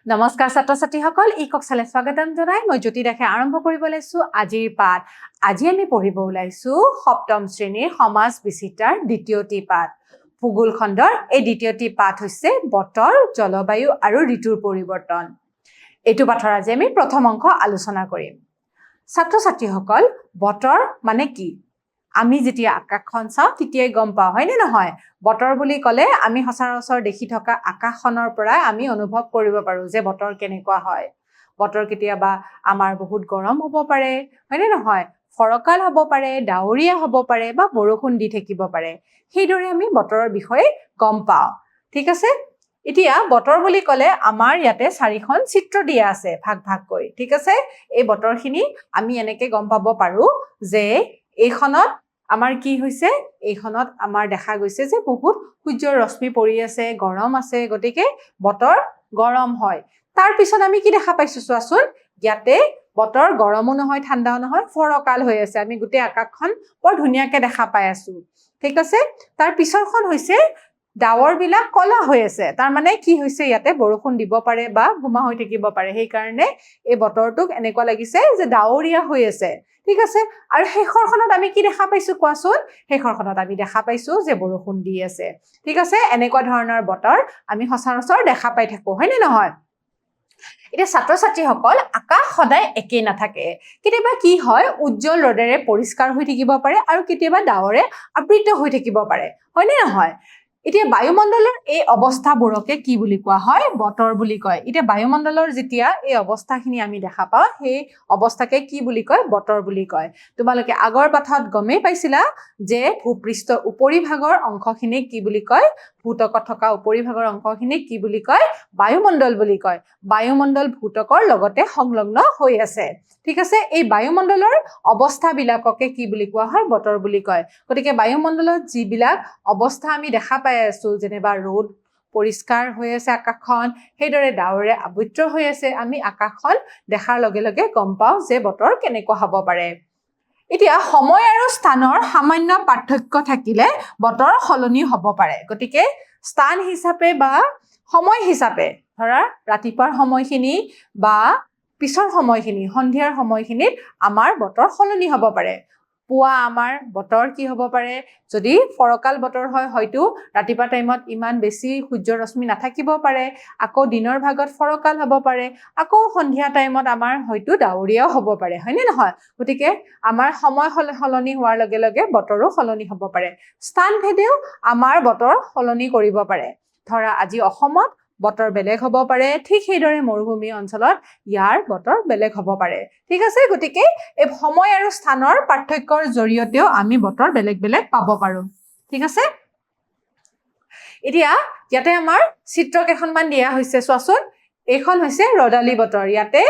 নমস্কাৰ ছাত্ৰ ছাত্ৰীসকল ই কক্সালে স্বাগতম জনাই মই জ্যোতি দাসে আৰম্ভ কৰিব লৈছো আজিৰ পাঠ আজি আমি পঢ়িব ওলাইছো সপ্তম শ্ৰেণীৰ সমাজ বিচিত্ৰাৰ দ্বিতীয়টি পাঠ ভূগোল খণ্ডৰ এই দ্বিতীয়টি পাঠ হৈছে বতৰ জলবায়ু আৰু ঋতুৰ পৰিৱৰ্তন এইটো পাঠৰ আজি আমি প্ৰথম অংশ আলোচনা কৰিম ছাত্ৰ ছাত্ৰীসকল বতৰ মানে কি আমি যেতিয়া আকাশখন চাওঁ তেতিয়াই গম পাওঁ হয়নে নহয় বতৰ বুলি ক'লে আমি সচৰাচৰ দেখি থকা আকাশখনৰ পৰা আমি অনুভৱ কৰিব পাৰো যে বতৰ কেনেকুৱা হয় বতৰ কেতিয়াবা আমাৰ বহুত গৰম হ'ব পাৰে হয়নে নহয় ফৰকাল হ'ব পাৰে ডাৱৰীয়া হ'ব পাৰে বা বৰষুণ দি থাকিব পাৰে সেইদৰে আমি বতৰৰ বিষয়ে গম পাওঁ ঠিক আছে এতিয়া বতৰ বুলি ক'লে আমাৰ ইয়াতে চাৰিখন চিত্ৰ দিয়া আছে ভাগ ভাগকৈ ঠিক আছে এই বতৰখিনি আমি এনেকৈ গম পাব পাৰো যে এইখনত আমাৰ কি হৈছে এইখনত আমাৰ দেখা গৈছে যে বহুত সূৰ্যৰ ৰশ্মি পৰি আছে গৰম আছে গতিকে বতৰ গৰম হয় তাৰ পিছত আমি কি দেখা পাইছো চোৱাচোন ইয়াতে বতৰ গৰমো নহয় ঠাণ্ডাও নহয় ফৰকাল হৈ আছে আমি গোটেই আকাশখন বৰ ধুনীয়াকৈ দেখা পাই আছো ঠিক আছে তাৰ পিছৰখন হৈছে ডাৱৰবিলাক কলা হৈ আছে তাৰ মানে কি হৈছে ইয়াতে বৰষুণ দিব পাৰে বা গুমা হৈ থাকিব পাৰে সেই কাৰণে এই বতৰটোক এনেকুৱা লাগিছে যে ডাৱৰীয়া হৈ আছে ঠিক আছে আৰু শেষৰখনত আমি কি দেখা পাইছো কোৱাচোন শেষৰখনত আমি দেখা পাইছো যে বৰষুণ দি আছে ঠিক আছে এনেকুৱা ধৰণৰ বতৰ আমি সচৰাচৰ দেখা পাই থাকো হয়নে নহয় এতিয়া ছাত্ৰ ছাত্ৰীসকল আকাশ সদায় একেই নাথাকে কেতিয়াবা কি হয় উজ্জ্বল ৰ'দেৰে পৰিষ্কাৰ হৈ থাকিব পাৰে আৰু কেতিয়াবা ডাৱৰে আবৃত হৈ থাকিব পাৰে হয়নে নহয় এতিয়া বায়ুমণ্ডলৰ এই অৱস্থাবোৰকে কি বুলি কোৱা হয় বতৰ বুলি কয় এতিয়া বায়ুমণ্ডলৰ যেতিয়া এই অৱস্থাখিনি আমি দেখা পাওঁ সেই অৱস্থাকে কি বুলি কয় বতৰ বুলি কয় তোমালোকে আগৰ পাঠত গমেই পাইছিলা যে ভূপৃষ্ঠৰ উপৰিভাগৰ অংশখিনিক কি বুলি কয় ভূতকত থকা উপৰিভাগৰ অংশখিনিক কি বুলি কয় বায়ুমণ্ডল বুলি কয় বায়ুমণ্ডল ভূতকৰ লগতে সংলগ্ন হৈ আছে ঠিক আছে এই বায়ুমণ্ডলৰ অৱস্থাবিলাককে কি বুলি কোৱা হয় বতৰ বুলি কয় গতিকে বায়ুমণ্ডলত যিবিলাক অৱস্থা আমি দেখা পাই আছো যেনেবা ৰ'দ পৰিষ্কাৰ হৈ আছে আকাশখন সেইদৰে ডাৱৰে আবৃত হৈ আছে আমি আকাশখন দেখাৰ লগে লগে গম পাওঁ যে বতৰ কেনেকুৱা হ'ব পাৰে এতিয়া সময় আৰু স্থানৰ সামান্য পাৰ্থক্য থাকিলে বতৰ সলনি হ'ব পাৰে গতিকে স্থান হিচাপে বা সময় হিচাপে ধৰা ৰাতিপুৱাৰ সময়খিনি বা পিছৰ সময়খিনি সন্ধিয়াৰ সময়খিনিত আমাৰ বতৰ সলনি হ'ব পাৰে পুৱা আমাৰ বতৰ কি হ'ব পাৰে যদি ফৰকাল বতৰ হয় হয়তো ৰাতিপুৱা টাইমত ইমান বেছি সূৰ্যৰ ৰশ্মি নাথাকিব পাৰে আকৌ দিনৰ ভাগত ফৰকাল হ'ব পাৰে আকৌ সন্ধিয়া টাইমত আমাৰ হয়তো ডাৱৰীয়াও হ'ব পাৰে হয়নে নহয় গতিকে আমাৰ সময় সলনি হোৱাৰ লগে লগে বতৰো সলনি হ'ব পাৰে স্থানভেদেও আমাৰ বতৰ সলনি কৰিব পাৰে ধৰা আজি অসমত বতৰ বেলেগ হ'ব পাৰে ঠিক সেইদৰে মৰুভূমি অঞ্চলত ইয়াৰ বতৰ বেলেগ হ'ব পাৰে ঠিক আছে গতিকে এই সময় আৰু স্থানৰ পাৰ্থক্যৰ জৰিয়তেও আমি বতৰ বেলেগ বেলেগ পাব পাৰো ঠিক আছে এতিয়া ইয়াতে আমাৰ চিত্ৰ কেইখনমান দিয়া হৈছে চোৱাচোন এইখন হৈছে ৰদালি বতৰ ইয়াতে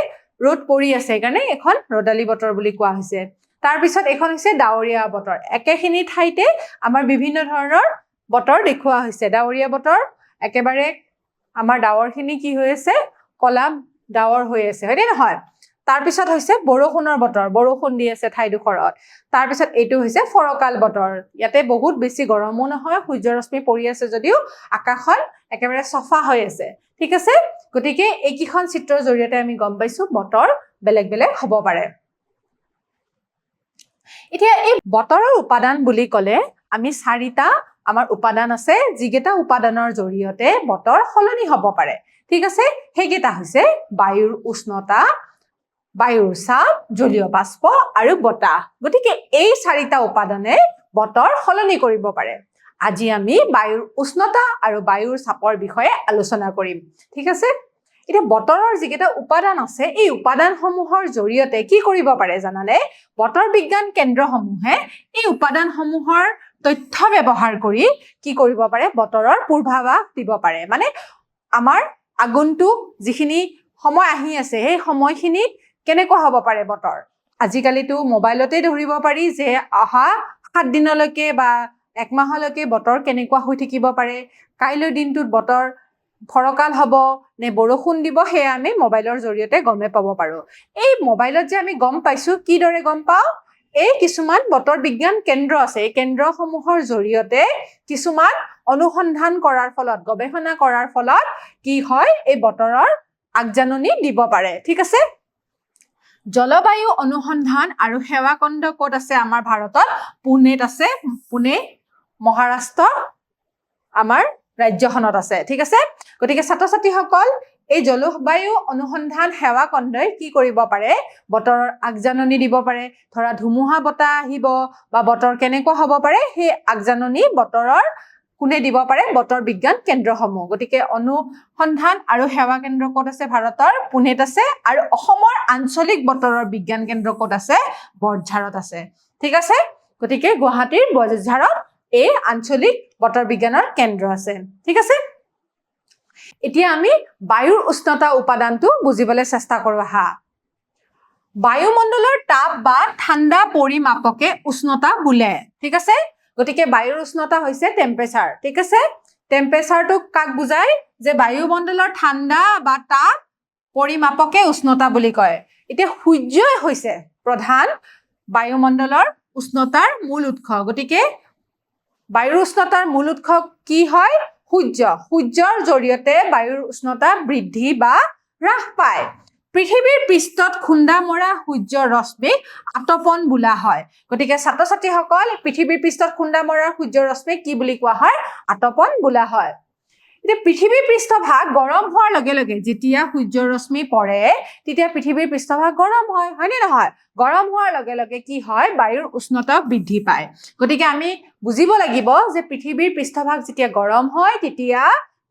ৰ'দ পৰি আছে সেইকাৰণে এখন ৰদালি বতৰ বুলি কোৱা হৈছে তাৰপিছত এইখন হৈছে ডাৱৰীয়া বতৰ একেখিনি ঠাইতে আমাৰ বিভিন্ন ধৰণৰ বতৰ দেখুওৱা হৈছে ডাৱৰীয়া বতৰ একেবাৰে আমাৰ ডাৱৰখিনি কি হৈ আছে কলা ডাৱৰ হৈ আছে হয়নে নহয় তাৰপিছত হৈছে বৰষুণৰ বতৰ বৰষুণ দি আছে ঠাইডোখৰত তাৰপিছত এইটো হৈছে ফৰকাল বতৰ ইয়াতে বহুত বেছি গৰমো নহয় সূৰ্যৰ ৰশ্মি পৰি আছে যদিও আকাশখন একেবাৰে চফা হৈ আছে ঠিক আছে গতিকে এইকেইখন চিত্ৰৰ জৰিয়তে আমি গম পাইছো বতৰ বেলেগ বেলেগ হ'ব পাৰে এতিয়া এই বতৰৰ উপাদান বুলি ক'লে আমি চাৰিটা আমাৰ উপাদান আছে যিকেইটা উপাদানৰ জৰিয়তে বতৰ সলনি হ'ব পাৰে ঠিক আছে সেইকেইটা হৈছে বায়ুৰ উষ্ণতা বায়ুৰ চাপ জলীয় বাষ্প আৰু বতাহ গতিকে এই চাৰিটা উপাদানে বতৰ সলনি কৰিব পাৰে আজি আমি বায়ুৰ উষ্ণতা আৰু বায়ুৰ চাপৰ বিষয়ে আলোচনা কৰিম ঠিক আছে এতিয়া বতৰৰ যিকেইটা উপাদান আছে এই উপাদানসমূহৰ জৰিয়তে কি কৰিব পাৰে জানানে বতৰ বিজ্ঞান কেন্দ্ৰসমূহে এই উপাদানসমূহৰ তথ্য ব্যৱহাৰ কৰি কি কৰিব পাৰে বতৰৰ পূৰ্বাভাস দিব পাৰে মানে আমাৰ আগন্তুক যিখিনি সময় আহি আছে সেই সময়খিনিত কেনেকুৱা হ'ব পাৰে বতৰ আজিকালিতো মোবাইলতে ধৰিব পাৰি যে অহা 7 দিনলৈকে বা এক মাহলৈকে বতৰ কেনেকুৱা হৈ থাকিব পাৰে কাইলৈ দিনটোত বতৰ ফৰকাল হ'ব নে বৰষুণ দিব সেয়া আমি মোবাইলৰ জৰিয়তে গমে পাব পাৰো এই মোবাইলত যে আমি গম পাইছো কিদৰে গম পাওঁ এই কিছুমান বতৰ বিজ্ঞান কেন্দ্ৰ আছে এই কেন্দ্ৰসমূহৰ জৰিয়তে কিছুমান অনুসন্ধান কৰাৰ ফলত গৱেষণা কৰাৰ ফলত কি হয় এই বতৰৰ আগজাননী দিব পাৰে ঠিক আছে জলবায়ু অনুসন্ধান আৰু সেৱা কেন্দ্ৰ ক'ত আছে আমাৰ ভাৰতত পুনেত আছে পুনে মহাৰাষ্ট্ৰ আমাৰ ৰাজ্যখনত আছে ঠিক আছে গতিকে ছাত্ৰ ছাত্ৰীসকল এই জলবায়ু অনুসন্ধান সেৱা কেন্দ্ৰই কি কৰিব পাৰে বতৰৰ আগজাননী দিব পাৰে ধৰা ধুমুহা বতাহ আহিব বা বতৰ কেনেকুৱা হ'ব পাৰে সেই আগজাননী বতৰৰ কোনে দিব পাৰে বতৰ বিজ্ঞান কেন্দ্ৰসমূহ গতিকে অনুসন্ধান আৰু সেৱা কেন্দ্ৰ ক'ত আছে ভাৰতৰ পুনেত আছে আৰু অসমৰ আঞ্চলিক বতৰৰ বিজ্ঞান কেন্দ্ৰ ক'ত আছে বৰঝাৰত আছে ঠিক আছে গতিকে গুৱাহাটীৰ বৰঝাৰত এই আঞ্চলিক বতৰ বিজ্ঞানৰ কেন্দ্ৰ আছে ঠিক আছে এতিয়া আমি বায়ুৰ উষ্ণতা উপাদানটো বুজিবলৈ চেষ্টা কৰো আহা বায়ুমণ্ডলৰ তাপ বা ঠাণ্ডা পৰিমাপকে উষ্ণতা বোলে ঠিক আছে গতিকে বায়ুৰ উষ্ণতা হৈছে টেম্পাৰেচাৰ ঠিক আছে টেম্পাৰেচাৰটো কাক বুজায় যে বায়ুমণ্ডলৰ ঠাণ্ডা বা তাপ পৰিমাপকে উষ্ণতা বুলি কয় এতিয়া সূৰ্যই হৈছে প্ৰধান বায়ুমণ্ডলৰ উষ্ণতাৰ মূল উৎস গতিকে বায়ুৰ উষ্ণতাৰ মূল উৎস কি হয় সূৰ্যৰ জৰিয়তে বায়ুৰ উষ্ণতা বৃদ্ধি বা হ্ৰাস পায় পৃথিৱীৰ পৃষ্ঠত খুন্দা মৰা সূৰ্যৰ ৰশ্মিক আতপন বোলা হয় গতিকে ছাত্ৰ ছাত্ৰীসকল পৃথিৱীৰ পৃষ্ঠত খুন্দা মৰা সূৰ্যৰ ৰশ্মিক কি বুলি কোৱা হয় আতপন বোলা হয় এতিয়া পৃথিৱীৰ পৃষ্ঠভাগ গৰম হোৱাৰ লগে লগে যেতিয়া সূৰ্যৰ ৰশ্মি পৰে তেতিয়া পৃথিৱীৰ পৃষ্ঠভাগ গৰম হয় হয়নে নহয় গৰম হোৱাৰ লগে লগে কি হয় বায়ুৰ উষ্ণতা বৃদ্ধি পায় গতিকে আমি বুজিব লাগিব যে পৃথিৱীৰ পৃষ্ঠভাগ যেতিয়া গৰম হয় তেতিয়া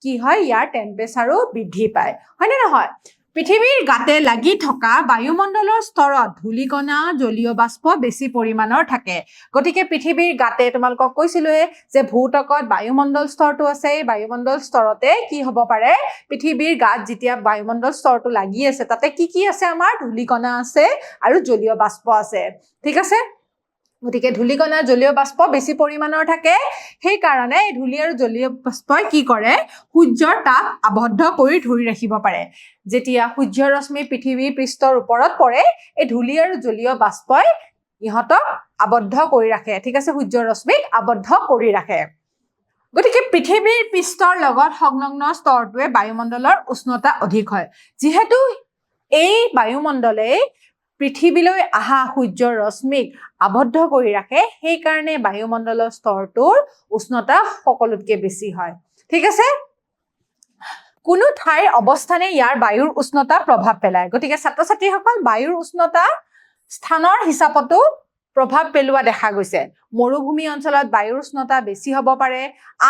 কি হয় ইয়াৰ টেম্পাৰেচাৰো বৃদ্ধি পায় হয়নে নহয় পৃথিৱীৰ গাতে লাগি থকা বায়ুমণ্ডলৰ স্তৰত ধূলিকণা জলীয় বাষ্প বেছি পৰিমাণৰ থাকে গতিকে পৃথিৱীৰ গাতে তোমালোকক কৈছিলোৱে যে ভূতকত বায়ুমণ্ডল স্তৰটো আছে বায়ুমণ্ডল স্তৰতে কি হ'ব পাৰে পৃথিৱীৰ গাত যেতিয়া বায়ুমণ্ডল স্তৰটো লাগি আছে তাতে কি আছে আমাৰ ধূলিকণা আছে আৰু জলীয় বাষ্প আছে ঠিক আছে গতিকে ধূলিকণা জলীয় বাষ্প বেছি পৰিমাণৰ থাকে সেই কাৰণে এই ধূলি আৰু জলীয় বাষ্পই কি কৰে সূৰ্যৰ তাপ আবদ্ধ কৰি ধৰি ৰাখিব পাৰে যেতিয়া সূৰ্যৰ ৰশ্মি পৃথিৱীৰ পৃষ্ঠৰ ওপৰত পৰে এই ধূলি আৰু জলীয় বাষ্পই ইহঁতক আবদ্ধ কৰি ৰাখে ঠিক আছে সূৰ্যৰ ৰশ্মিক আবদ্ধ কৰি ৰাখে গতিকে পৃথিৱীৰ পৃষ্ঠৰ লগত সংলগ্ন স্তৰটোৱে বায়ুমণ্ডলৰ উষ্ণতা অধিক হয় যিহেতু এই বায়ুমণ্ডলে পৃথিৱীলৈ আহা সূৰ্যৰ ৰশ্মিক আবদ্ধ কৰি ৰাখে সেই কাৰণে বায়ুমণ্ডলৰ স্তৰটোৰ উষ্ণতা সকলোতকৈ বেছি হয় ঠিক আছে কোনো ঠাইৰ অৱস্থানে ইয়াৰ বায়ুৰ উষ্ণতা প্ৰভাৱ পেলায় গতিকে ছাত্ৰ ছাত্ৰীসকল বায়ুৰ উষ্ণতা স্থানৰ হিচাপতো প্ৰভাৱ পেলোৱা দেখা গৈছে মৰুভূমি অঞ্চলত বায়ুৰ উষ্ণতা বেছি হ'ব পাৰে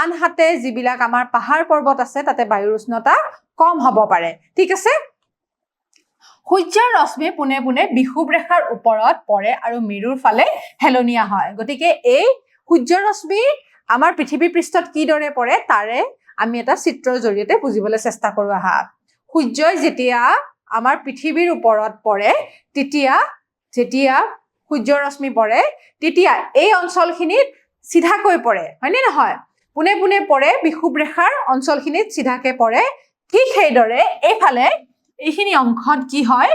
আনহাতে যিবিলাক আমাৰ পাহাৰ পৰ্বত আছে তাতে বায়ুৰ উষ্ণতা কম হ'ব পাৰে ঠিক আছে সূৰ্যৰ ৰশ্মি পোনে পোনে বিষুৱ ৰেখাৰ ওপৰত পৰে আৰু মেৰুৰ ফালে হেলনীয়া হয় গতিকে এই সূৰ্যৰ ৰশ্মি আমাৰ পৃথিৱীৰ পৃষ্ঠত কিদৰে পৰে তাৰে আমি এটা চিত্ৰৰ জৰিয়তে বুজিবলৈ চেষ্টা কৰো আহা সূৰ্যই যেতিয়া আমাৰ পৃথিৱীৰ ওপৰত পৰে তেতিয়া সূৰ্যৰ ৰশ্মি পৰে তেতিয়া এই অঞ্চলখিনিত চিধাকৈ পৰে হয়নে নহয় পোনে পোনে পৰে বিষুৱ ৰেখাৰ অঞ্চলখিনিত চিধাকৈ পৰে ঠিক সেইদৰে এইফালে এইখিনি অংশত কি হয়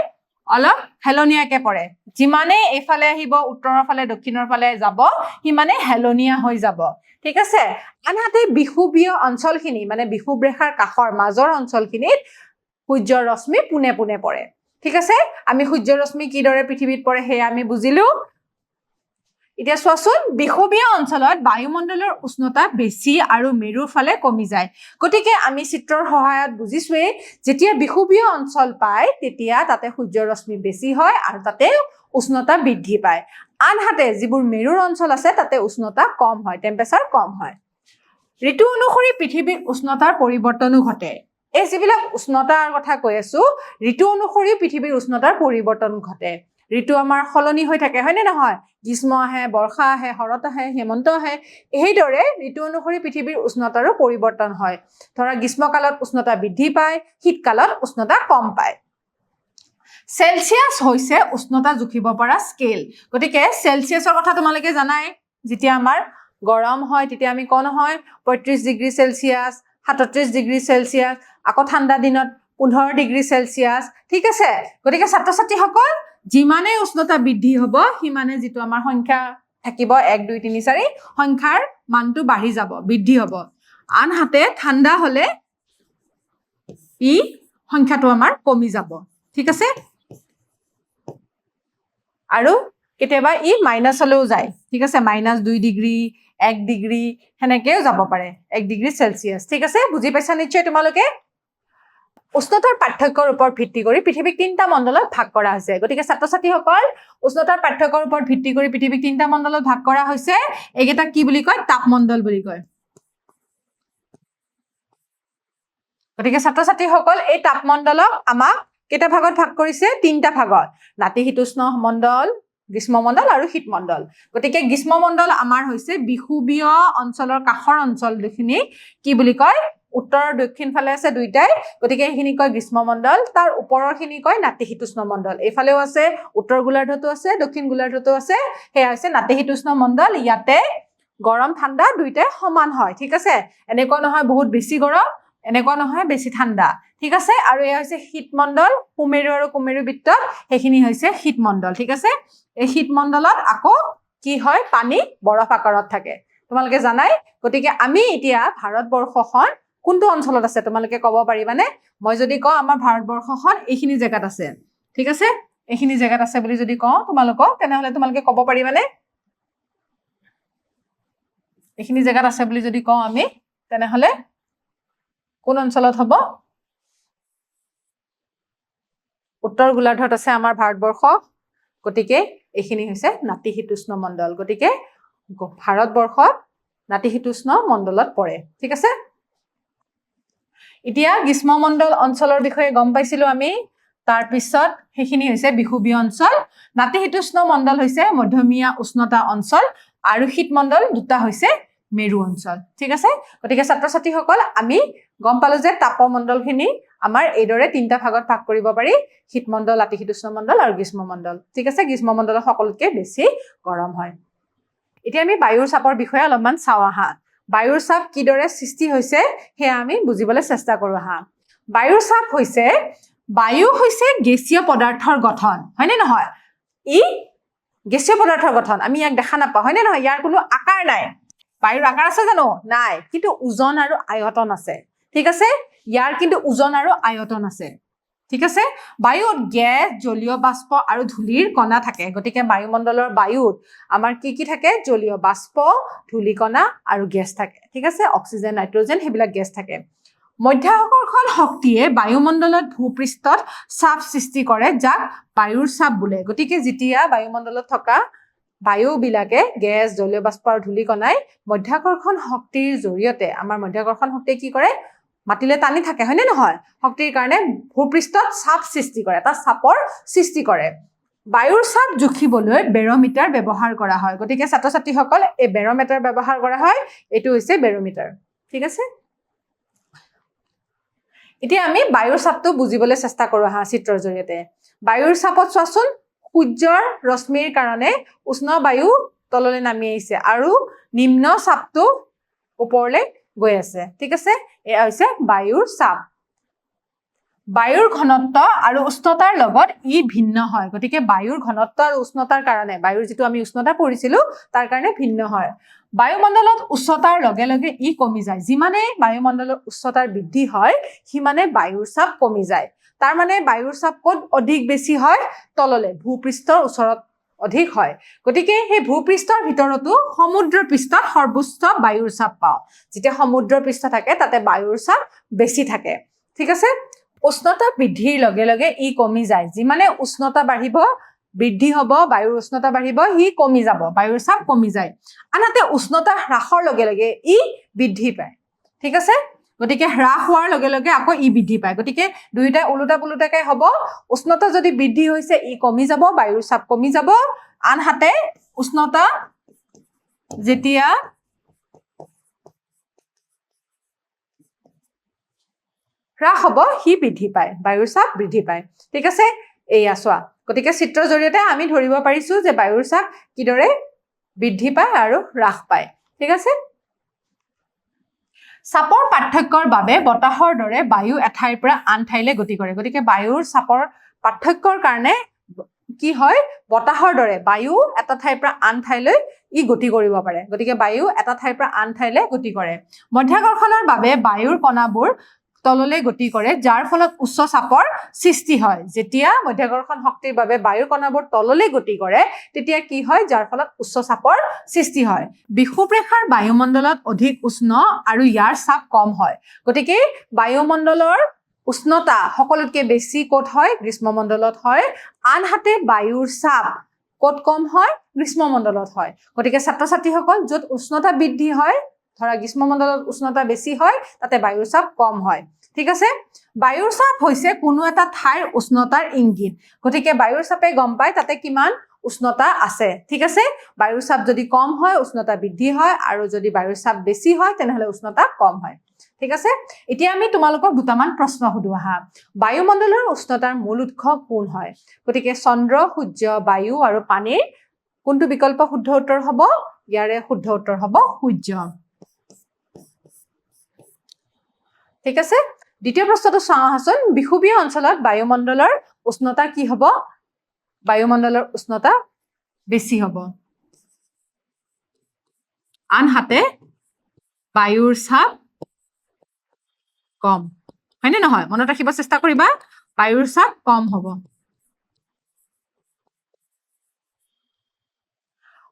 অলপ হেলনীয়াকৈ পৰে যিমানে এইফালে আহিব উত্তৰৰ ফালে দক্ষিণৰ ফালে যাব সিমানে হেলনীয়া হৈ যাব ঠিক আছে আনহাতে বিষুৱীয় অঞ্চলখিনি মানে বিষুৱ ৰেখাৰ কাষৰ মাজৰ অঞ্চলখিনিত সূৰ্যৰ ৰশ্মি পোনে পোনে পৰে ঠিক আছে আমি সূৰ্যৰ ৰশ্মি কিদৰে পৃথিৱীত পৰে সেয়া আমি বুজিলো এতিয়া চোৱাচোন বিষুৱীয় অঞ্চলত বায়ুমণ্ডলৰ উষ্ণতা বেছি আৰু মেৰুৰ ফালে কমি যায় গতিকে আমি চিত্ৰৰ সহায়ত বুজিছোৱে যেতিয়া বিষুৱীয় অঞ্চল পায় তেতিয়া তাতে সূৰ্যৰ ৰশ্মি বেছি হয় আৰু তাতে উষ্ণতা বৃদ্ধি পায় আনহাতে যিবোৰ মেৰুৰ অঞ্চল আছে তাতে উষ্ণতা কম হয় টেম্পাৰেচাৰ কম হয় ঋতু অনুসৰি পৃথিৱীৰ উষ্ণতাৰ পৰিৱৰ্তনো ঘটে এই যিবিলাক উষ্ণতাৰ কথা কৈ আছো ঋতু অনুসৰি পৃথিৱীৰ উষ্ণতাৰ পৰিৱৰ্তন ঘটে ঋতু আমাৰ সলনি হৈ থাকে হয়নে নহয় গ্ৰীষ্ম আহে বৰ্ষা আহে শৰৎ আহে হেমন্ত আহে এইদৰে ঋতু অনুসৰি পৃথিৱীৰ উষ্ণতাৰো পৰিৱৰ্তন হয় ধৰা গ্ৰীষ্মকালত উষ্ণতা বৃদ্ধি পায় শীতকালত উষ্ণতা কম পায় চেলচিয়াছ হৈছে উষ্ণতা জুখিব পৰা স্কেল গতিকে চেলচিয়াছৰ কথা তোমালোকে জানাই যেতিয়া আমাৰ গৰম হয় তেতিয়া আমি কওঁ নহয় ৩৫ ডিগ্ৰী চেলচিয়াছ ৩৭ ডিগ্ৰী চেলচিয়াছ আকৌ ঠাণ্ডা দিনত ১৫ ডিগ্ৰী চেলচিয়াছ ঠিক আছে গতিকে ছাত্ৰ ছাত্ৰীসকল যিমানে উষ্ণতা বৃদ্ধি হ'ব সিমানে যিটো আমাৰ সংখ্যা থাকিব ১ ২ ৩ ৪ সংখ্যাৰ মানটো বাঢ়ি যাব বৃদ্ধি হ'ব আনহাতে ঠাণ্ডা হ'লে ই সংখ্যাটো আমাৰ কমি যাব ঠিক আছে আৰু কেতিয়াবা ই মাইনাছলৈও যায় ঠিক আছে -2 ডিগ্ৰী 1 ডিগ্ৰী হেনেকেও যাব পাৰে 1 ডিগ্ৰী সেলসিয়াস ঠিক আছে বুজি পাইছা নিশ্চয় তোমালোকে উষ্ণতাৰ পাৰ্থক্যৰ ওপৰত ভিত্তি কৰি পৃথিৱীক তিনটা মণ্ডলত ভাগ কৰা হৈছে গতিকে ছাত্ৰ-ছাত্ৰীসকল উষ্ণতাৰ পাৰ্থক্যৰ ওপৰত ভিত্তি কৰি পৃথিৱীক তিনটা মণ্ডলত ভাগ কৰা হৈছে এইকেইটা কি বুলি কয় তাপমণ্ডল বুলি কয় গতিকে ছাত্ৰ-ছাত্ৰীসকল এই তাপমণ্ডলক আমাক কেইটা ভাগত ভাগ কৰিছে তিনটা ভাগত নাতিশীতোষ্ণ মণ্ডল গ্ৰীষ্মমণ্ডল আৰু শীতমণ্ডল গতিকে গ্ৰীষ্মমণ্ডল আমাৰ হৈছে বিষুৱীয় অঞ্চলৰ কাষৰ অঞ্চলখিনি কি বুলি কয় উত্তৰ দক্ষিণ ফালে আছে দুইটাই গতিকে এইখিনি কয় গ্ৰীষ্মমণ্ডল তাৰ ওপৰৰখিনি কয় নাতিশীতোষ্ণ মণ্ডল এইফালেও আছে উত্তৰ গোলাৰ্ধতো আছে দক্ষিণ গোলাৰ্ধতো আছে সেয়া হৈছে নাতিশীতোষ্ণ মণ্ডল ইয়াতে গৰম ঠাণ্ডা দুইটাই সমান হয় ঠিক আছে এনেকুৱা নহয় বহুত বেছি গৰম এনেকুৱা নহয় বেছি ঠাণ্ডা ঠিক আছে আৰু এয়া হৈছে শীতমণ্ডল সুমেৰু আৰু কুমেৰু বৃত্তত সেইখিনি হৈছে শীতমণ্ডল ঠিক আছে এই শীতমণ্ডলত আকৌ কি হয় পানী বৰফ আকাৰত থাকে তোমালোকে জানাই গতিকে আমি এতিয়া ভাৰতবৰ্ষখন কোনটো অঞ্চলত আছে তোমালোকে ক'ব পাৰিবানে মই যদি কওঁ আমাৰ ভাৰতবৰ্ষখন এইখিনি জেগাত আছে ঠিক আছে এইখিনি জেগাত আছে বুলি যদি কওঁ তোমালোকক তেনেহলে তোমালোকে ক'ব পাৰিবানে এইখিনি জেগাত আছে বুলি যদি কওঁ আমি তেনেহলে কোন অঞ্চলত হ'ব উত্তৰ গোলাৰ্ধত আছে আমাৰ ভাৰতবৰ্ষ গতিকে এইখিনি হৈছে নাতিশীতোষ্ণ মণ্ডল গতিকে ভাৰতবৰ্ষত নাতিশীতোষ্ণ মণ্ডলত পৰে ঠিক আছে এতিয়া গ্ৰীষ্মমণ্ডল অঞ্চলৰ বিষয়ে গম পাইছিলো আমি তাৰ পিছত সেইখিনি হৈছে বিষুৱীয় অঞ্চল নাতিশীতোষ্ণ মণ্ডল হৈছে মধ্যমীয়া উষ্ণতা অঞ্চল আৰু শীতমণ্ডল দুটা হৈছে মেৰু অঞ্চল ঠিক আছে গতিকে ছাত্ৰ-ছাত্ৰীসকল আমি গম পালো যে তাপমণ্ডলখিনি আমাৰ এইদৰে তিনটা ভাগত ভাগ কৰিব পাৰি শীতমণ্ডল নাতিশীতোষ্ণ মণ্ডল আৰু গ্ৰীষ্মমণ্ডল ঠিক আছে গ্ৰীষ্মমণ্ডলত সকলোতকৈ বেছি গৰম হয় এতিয়া আমি বায়ুৰ চাপৰ বিষয়ে অলপমান চাওঁ আহা বায়ুৰ চাপ কিদৰে সৃষ্টি হৈছে সেয়া আমি বুজিবলৈ চেষ্টা কৰো আহা বায়ুৰ চাপ হৈছে বায়ু হৈছে গেছীয় পদাৰ্থৰ গঠন হয়নে নহয় ই গেছীয় পদাৰ্থৰ গঠন আমি ইয়াক দেখা নাপাওঁ হয়নে নহয় ইয়াৰ কোনো আকাৰ নাই বায়ুৰ আকাৰ আছে জানো নাই কিন্তু ওজন আৰু আয়তন আছে ঠিক আছে ইয়াৰ কিন্তু ওজন আৰু আয়তন আছে ঠিক আছে বায়ুত গেছ জলীয় বাষ্প আৰু ধূলিৰ কণা থাকে গতিকে বায়ুমণ্ডলৰ বায়ুত আমাৰ কি থাকে জলীয় বাষ্প ধূলি কণা আৰু গেছ থাকে ঠিক আছে অক্সিজেন নাইট্ৰজেন সেইবিলাক গেছ থাকে মধ্যাকৰ্ষণ শক্তিয়ে বায়ুমণ্ডলত ভূপৃষ্ঠত চাপ সৃষ্টি কৰে যাক বায়ুৰ চাপ বোলে গতিকে যেতিয়া বায়ুমণ্ডলত থকা বায়ুবিলাকে গেছ জলীয় বাষ্প আৰু ধূলি কণাই মধ্যাকৰ্ষণ শক্তিৰ জৰিয়তে আমাৰ মধ্যাকৰ্ষণ শক্তিয়ে কি কৰে মাটিলে টানি থাকে হয়নে নহয় শক্তিৰ কাৰণে ভূপৃষ্ঠত চাপ সৃষ্টি কৰে এটা চাপৰ সৃষ্টি কৰে বায়ুৰ চাপ জুখিবলৈ বেৰোমিটাৰ ব্যৱহাৰ কৰা হয় গতিকে ছাত্ৰ-ছাত্ৰীসকল এই বেৰোমিটাৰ ব্যৱহাৰ কৰা হয় এটো হৈছে বেৰোমিটাৰ ঠিক আছে এতিয়া আমি বায়ুৰ চাপটো বুজিবলৈ চেষ্টা কৰো হা চিত্ৰৰ জৰিয়তে বায়ুৰ চাপত চোৱাচোন সূৰ্যৰ ৰশ্মিৰ কাৰণে উষ্ণ বায়ু তললৈ নামি আহিছে আৰু নিম্ন চাপটো ওপৰলৈ গৈ আছে ঠিক আছে এয়া হৈছে বায়ুৰ চাপ বায়ুৰ ঘনত্ব আৰু উষ্ণতাৰ লগত ই ভিন্ন হয় গতিকে বায়ুৰ ঘনত্ব আৰু উষ্ণতাৰ কাৰণে বায়ুৰ যেটো আমি উষ্ণতা পৰিছিলো তাৰ কাৰণে ভিন্ন হয় বায়ুমণ্ডলত উচ্চতাৰ লগে লগে ই কমি যায় যিমানে বায়ুমণ্ডলৰ উচ্চতাৰ বৃদ্ধি হয় সিমানে বায়ুৰ চাপ কমি যায় তাৰ মানে বায়ুৰ চাপ কত অধিক বেছি হয় তললে ভূপৃষ্ঠৰ ওচৰত অধিক হয় গতিকে সেই ভূপৃষ্ঠৰ ভিতৰতো সমুদ্ৰ পৃষ্ঠত সৰ্বোচ্চ বায়ুৰ চাপ পাও যেতিয়া সমুদ্ৰ পৃষ্ঠ থাকে তাতে বায়ুৰ চাপ বেছি থাকে ঠিক আছে উষ্ণতা বৃদ্ধিৰ লগে লগে ই কমি যায় যিমানে উষ্ণতা বাঢ়িব বৃদ্ধি হ'ব বায়ুৰ উষ্ণতা বাঢ়িব হি কমি যাব বায়ুৰ চাপ কমি যায় আনহাতে উষ্ণতা হ্ৰাসৰ লগে লগে ই বৃদ্ধি পায় ঠিক আছে গতিকে হ্ৰাস হোৱাৰ লগে লগে আকৌ ই বৃদ্ধি পায় গতিকে দুইটা উলুটা পুলুটাকৈ হ'ব উষ্ণতা যদি বৃদ্ধি হৈছে ই কমি যাব বায়ুৰ চাপ কমি যাব আনহাতে উষ্ণতা যেতিয়া হ্ৰাস হ'ব হি বৃদ্ধি পায় বায়ুৰ চাপ বৃদ্ধি পায় ঠিক আছে এইয়া চোৱা গতিকে চিত্ৰৰ জৰিয়তে আমি ধৰিব পাৰিছো যে বায়ুৰ চাপ কিদৰে বৃদ্ধি পায় আৰু হ্ৰাস পায় ঠিক আছে চাপৰ পাৰ্থক্যৰ বাবে বতাহৰ দৰে বায়ু এঠাইৰ পৰা আন ঠাইলৈ গতি কৰে গতিকে বায়ুৰ চাপৰ পাৰ্থক্যৰ কাৰণে কি হয় বতাহৰ দৰে বায়ু এটা ঠাইৰ পৰা আন ঠাইলৈ ই গতি কৰিব পাৰে গতিকে বায়ু এটা ঠাইৰ পৰা আন ঠাইলৈ গতি কৰে মধ্যাকৰ্ষণৰ বাবে বায়ুৰ কণাবোৰ তললৈ গতি কৰে যাৰ ফলত উচ্চ চাপৰ সৃষ্টি হয় যেতিয়া মধ্যাকৰ্ষণ শক্তিৰ বাবে বায়ুৰ কণাবোৰ তললৈ গতি কৰে তেতিয়া কি হয় যাৰ ফলত উচ্চ চাপৰ সৃষ্টি হয় বিষুৱ ৰেখাৰ বায়ুমণ্ডলত অধিক উষ্ণ আৰু ইয়াৰ চাপ কম হয় গতিকে বায়ুমণ্ডলৰ উষ্ণতা সকলোতকৈ বেছি ক'ত হয় গ্ৰীষ্মমণ্ডলত হয় আনহাতে বায়ুৰ চাপ ক'ত কম হয় গ্ৰীষ্মমণ্ডলত হয় গতিকে ছাত্ৰ ছাত্ৰীসকল য'ত উষ্ণতা বৃদ্ধি হয় ধৰা গ্ৰীষ্মমণ্ডলত উষ্ণতা বেছি হয় তাতে বায়ুৰ চাপ কম হয় ঠিক আছে বায়ুৰ চাপ হৈছে কোনো এটা ঠাইৰ উষ্ণতাৰ ইংগিত গতিকে বায়ুৰ চাপে গম পায় তাতে কিমান উষ্ণতা আছে ঠিক আছে বায়ুৰ চাপ যদি কম হয় উষ্ণতা বৃদ্ধি হয় আৰু যদি বায়ুৰ চাপ বেছি হয় তেনেহলে উষ্ণতা কম হয় ঠিক আছে এতিয়া আমি তোমালোকক দুটামান প্ৰশ্ন সুধো আহা বায়ুমণ্ডলৰ উষ্ণতাৰ মূল উৎস কোন হয় গতিকে চন্দ্ৰ সূৰ্য বায়ু আৰু পানীৰ কোনটো বিকল্প শুদ্ধ উত্তৰ হ'ব ইয়াৰে শুদ্ধ উত্তৰ হ'ব সূৰ্য ঠিক আছে দ্বিতীয় প্ৰশ্নটো চাওঁ আহাচোন বিষুৱীয় অঞ্চলত বায়ুমণ্ডলৰ উষ্ণতা কি হ'ব বায়ুমণ্ডলৰ উষ্ণতা বেছি হ'ব আনহাতে বায়ুৰ চাপ কম হয়নে নহয় মনত ৰাখিব চেষ্টা কৰিবা বায়ুৰ চাপ কম হ'ব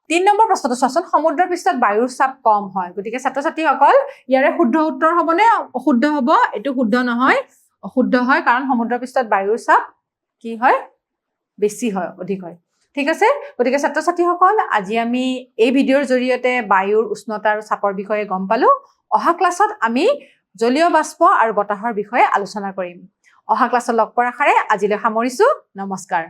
3 নম্বৰ প্ৰশ্নটো চাচোন সমুদ্ৰ পৃষ্ঠত বায়ুৰ চাপ কম হয় গতিকে ছাত্ৰ ছাত্ৰীসকল ইয়াৰে শুদ্ধ উত্তৰ হ'বনে অশুদ্ধ হ'ব এটো শুদ্ধ নহয় অশুদ্ধ হয় কাৰণ সমুদ্ৰ পৃষ্ঠত বায়ুৰ চাপ কি হয় বেছি হয় অধিক হয় ঠিক আছে গতিকে ছাত্ৰ ছাত্ৰীসকল আজি আমি এই ভিডিঅ'ৰ জৰিয়তে বায়ুৰ উষ্ণতা আৰু চাপৰ বিষয়ে গম পালো অহা ক্লাছত আমি জলীয় বাষ্প আৰু বতাহৰ বিষয়ে আলোচনা কৰিম অহা ক্লাছত লগ পোৱাৰ আশাৰে আজিলৈ সামৰিছো নমস্কাৰ